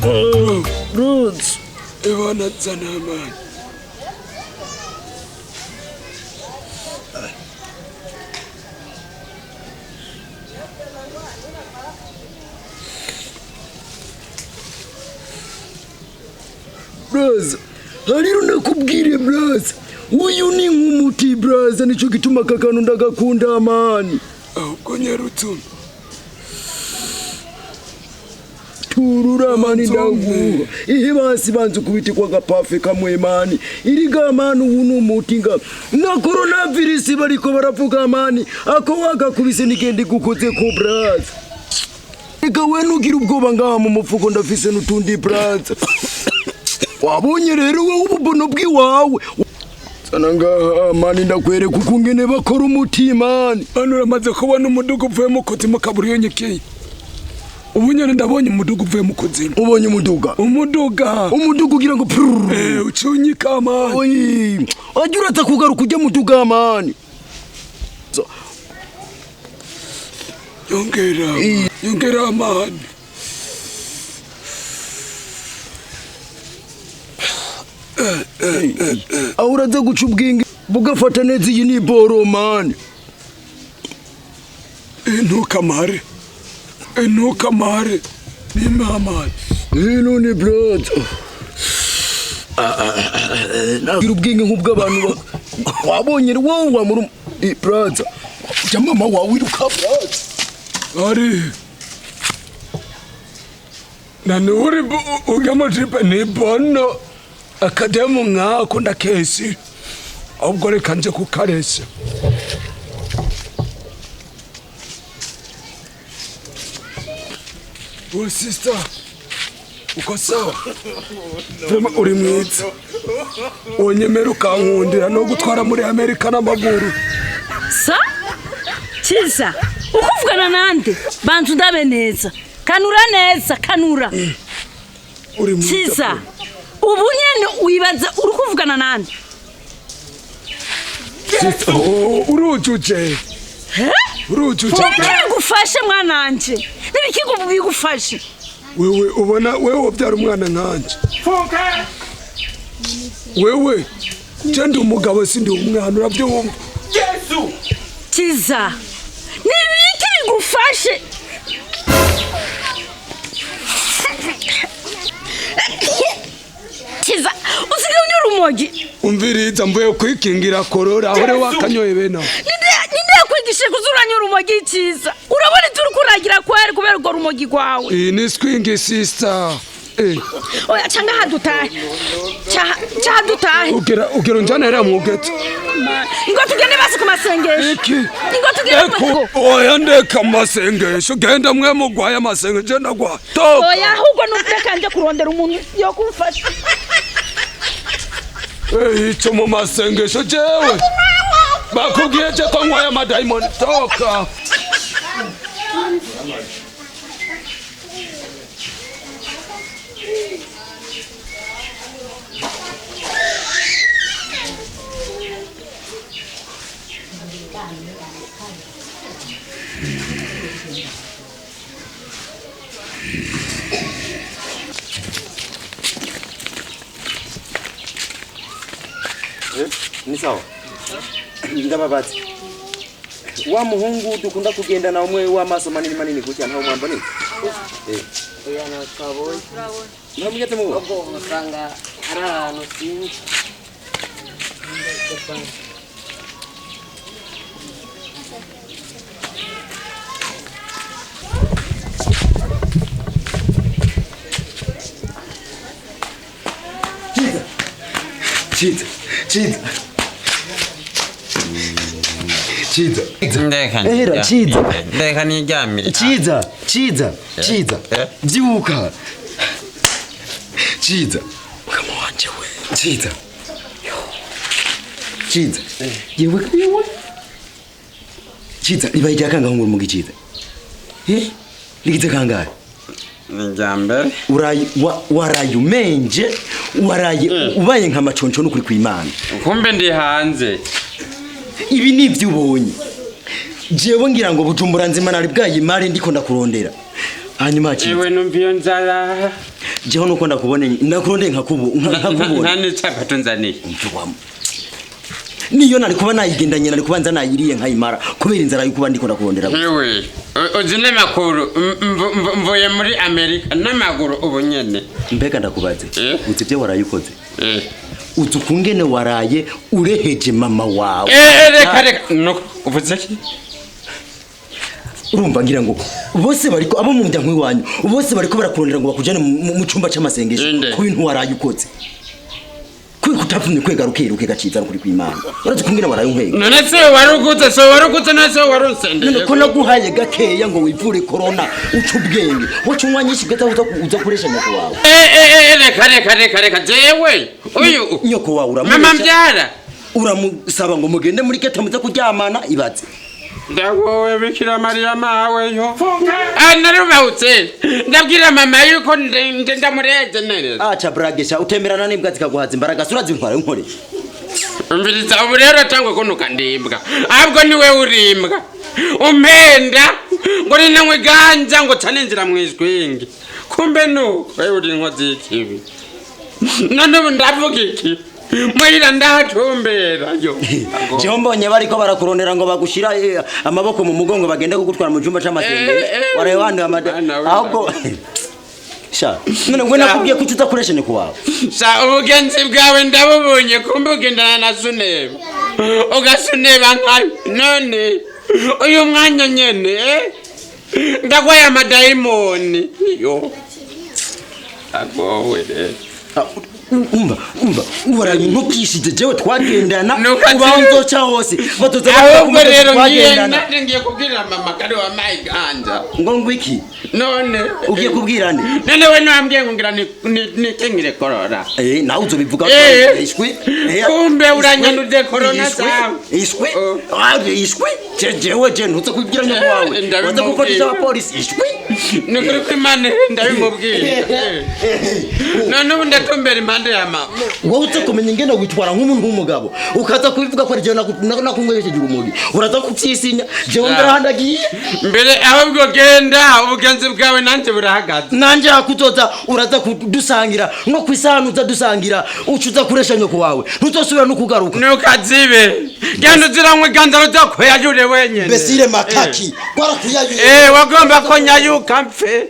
Bros. Ebona tsana man. Bros. Hariro nakubwire bros. Uyu ni nkumuti bros, nico gituma kakanu ndagakunda amani. Konyerutu. Turura mani ndagu. Ihe basi banzu kubiti kwa gapafe kamwe mani. Iriga manu unu mutinga. Na coronavirus bariko baravuga mani. Ako wakakubise nigende gukoze ko bros. Ega wenu gira ubwoba ngaha mu mufuko ndafise nutundi bros. Wabonye rero wowe ububono bwiwawe. Sana ngaha mani ndakwere kukungene bakora umutima. Bano uramaze kubona umudugu uvuye mu kuzimu kaburi yonyekeye. Ubunyene ndabonye umudugu uvuye mu kuzimu. Ubonye umuduga? Umudugu ugira ngo ucunyika mani. Oyi, ajura atakugaruka ujya muduga mani. Yongera mani. Auraza guca ubwenge bugafata neza iyi ni boro mani. Ntukamare ni mama. None brother. Nagira ubwenge nk'ubw'abantu wabonye wowe wa muri brother. Ja mama wawe iruka brother. Ari. Nanuri ugama tripe ni bono. Akademu ngako ndakesi. Ahubwo reka nje kukarese. Oh sister. Uko sawa? Vrema uri mwiza. Onyemera ukankundira no gutwara muri Amerika n'amaguru. Sa? Chiza, ukuvugana nande? Bantu ndabe neza. Kanura neza, kanura. Uri mwiza. Chiza. Ubu nyene wibaza uri kuvugana nande? Urujuje. Urujuje. Gufashe mwananje. Nibikigo bigufashe. Wewe ubona wewe ubyara umwana nkanje. Wewe cyandi umugabo sindi umwana urabyumva. Yesu. Chiza. Nibiki bigufashe. Chiza, usiga unyurumogi. Umviriza mvuye kwikingira korora ahore wakanyoye bena. Ninde kwigishe kuzura nyurumogi Chiza. Urabona turi kuragira kwari kubera ugo rumogi kwawe. Ni swingi sister. Oya changa hadutahe. Cha dutahe. Ugero njana era mugete. Ngo tugende basi kumasengesho. Ngo tugende. Oya ndeka masengesho genda mwe mugwaye amasengesho genda gwa. Oya ahubwo numveka nje kurondera umuntu yo kumfasha. Ico mu masengesho jewe. Bakubwiye je ko ngwaye amadaimoni toka. Ni sawa. Ndababazi. Wa muhungu dukunda kugenda na umwe w'amaso manini gutya ntaho mwamba ni. Oya nakaboye. Namugete mu. Ubwo musanga ari ahantu sinzi. Chiza. Era Chiza. Ndeka niryamire. Chiza. Byuka. Chiza. Kama wanje we. Chiza. Yewe. Chiza, iba ijya kanga nkuru mu gichiza. Ligize kangahe? Njambere. Warayumenje, ubaye nka maconco no kuri kwimana. Kumbe ndi hanze. Ibi ni byubonye. Jewe ngira ngo Bujumbura nzima nari bwaye imari ndiko ndakurondera. Hanyuma Ewe numviyo nzara. jeho nuko ndakurondeye nkakubona nta nicapa tunzaniye niyo nari kuba nayigendanye nari kubanza nayiriye nkayimara kubera inzara yuko ndiko ndakurondera wewe uzine makuru mvuye muri Amerika n'amaguru ubunyene mbega ndakubaze uzi byo warayikoze uzukungene waraye ureheje mama wawe reka no uvuze ki urumva ngira ngo bose bariko abo mu muryango wiwanyu bose bariko barakurondera ngo bakujane mu cyumba c'amasengesho ku bintu warayikoze kutavumye kwegaruke gaciza kuri kw'Imana urazukungene waraye unkwega none se warugutse nase warusendeye ko naguhaye gakeya ngo wivure corona ucubwenge wacunwa nyinshi gata uza kuresha nyoko wawe reka jewe uyu nyoko wawe mama mbyara uramusaba ngo mugende muri keta muze kuryamana ibaze ndagowe Bikira Maria mawe yo narubahutse ndabwira mama yuko ndamureze neza acha bragesha utemerana n'imbwa zikaguhaza imbaraga surazi ntware nkore umviriza ubu rero cyangwa kunuka ndimbwa ahubwo niwe urimbwa umpenda ngo ni namwe ganja ngo caninjira mwizwingi kumbe nuko wewe uri inkozi y'ikibi none ubu ndavuga iki mwira ndatumbera yo Jombonye bariko barakurondera ngo bagushira amaboko mu mugongo bagende kugutwara mu cyumba c'amasenge warayandi ahubwo sha none ngwe nakubwiye ko uzakoresha ni kuwawe sha ubugenzi bwawe ndabubunye kumbe ugendana na Suneba ugasuneba nkayo none uyu mwanya nyene ndagwaye amadayimoni yo agowe umba waraye nkukishije jewe twagendana ubanzo cha hose batoza ahubwo rero ngiye kubwira mama kare wa maiganja ngo ngwiki none ugiye kubwirane none we nambye ngira ni kengire corona nawe uzobivuga ishwi kumbe uranyanduze corona sawa ishwi jewe je ntutse kubwira nyoko wawe waza gukoresha abapolisi ishwi nikuri kw'Imana ndabimubwira none ubu ndatumbera impande ya mama wowe utse kumenya ingene witwara nk'umuntu w'umugabo ukaza kubivuga ko je nakumwerekeje umugi uraza kutsisinya jewe ndarahandagiye mbere ahubwo genda ubugenzi bwawe nanje burahagaze nanje hakutoza uraza kudusangira no kwisanuza dusangira ucuza kuresha nyoko wawe ntutosubira no kugaruka nukazibe genda uziramwe ganda rutakuyajure wenyene besire makaki kwara kuyajure wagomba ko nyayuka mfe